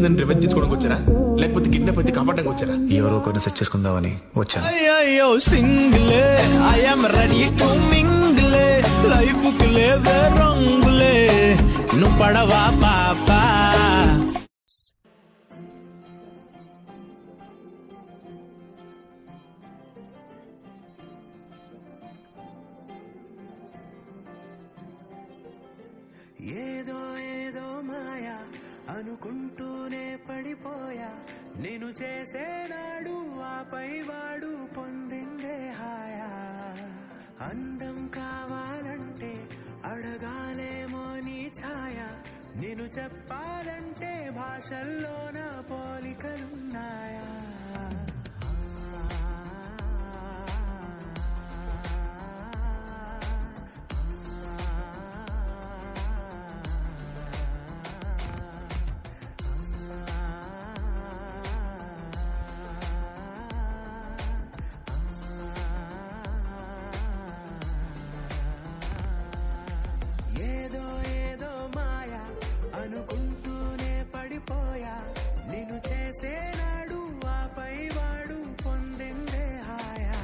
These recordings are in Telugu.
చేసిందని రివెంజ్ తీసుకోవడానికి వచ్చారా లేకపోతే కిడ్నాప్ అయితే కాపాడడానికి వచ్చారా? ఎవరో ఒకరిని సెట్ చేసుకుందామని వచ్చాను. అయ్యో సింగిలే ఐఎమ్ రెడీ టు మింగిలే లైఫ్ కి లేవే రంగులే నువ్వు పడవా పాపా. ఏదో ఏదో మాయా అనుకుంటూనే పడిపోయా నేను చేసేనాడు ఆపై వాడు పొందిందే హాయా. అందం కావాలంటే అడగాలేమో నీ ఛాయ నేను చెప్పాలంటే భాషల్లోన పోలికలున్నాయా. ఏదో ఏదో మాయా అనుకుంటూనే పడిపోయా నేను చేసేనాడు ఆపై వాడు పొందిందే హాయా.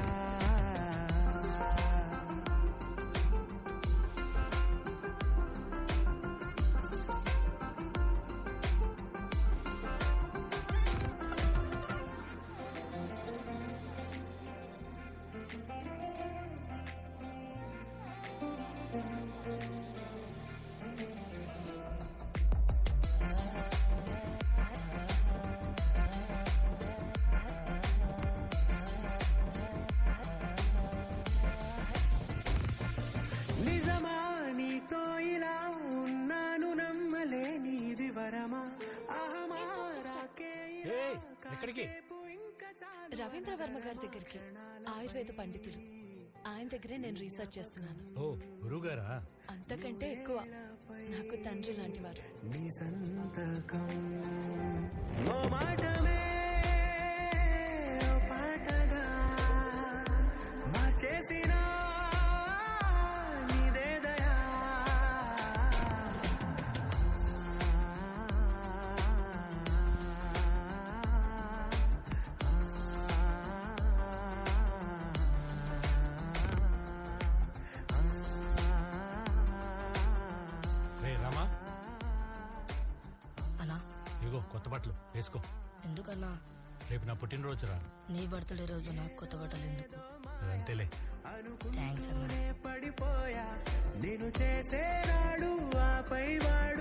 నిజమా నీతో ఇలా ఉన్నాను నమ్మలేనిది వరమా అహమారాకే ఎక్కడికి? రవీంద్ర వర్మ గారి దగ్గరికి, ఆయుర్వేద పండితులు. ఆయన దగ్గరే నేను రీసెర్చ్ చేస్తున్నాను. ఓ గురుగారా? అంతకంటే ఎక్కువ నాకు తండ్రి లాంటి వారు. నీ సంతకం ఓ మాటమే ఓ పాటగా మార్చేసిన నీదే దయా. రే రామా, అన్నా ఇగో కొత్త బట్టలు వేసుకో. ఎందుకన్నా? రేపు నా పుట్టినరోజు రా. నీ బర్త్డే రోజు నాకు కొత్త బట్టలు ఎందుకు? అంతేలే. థ్యాంక్స్ అన్నా. పడిపోయా నేను చేసేనాడు ఆపై వాడు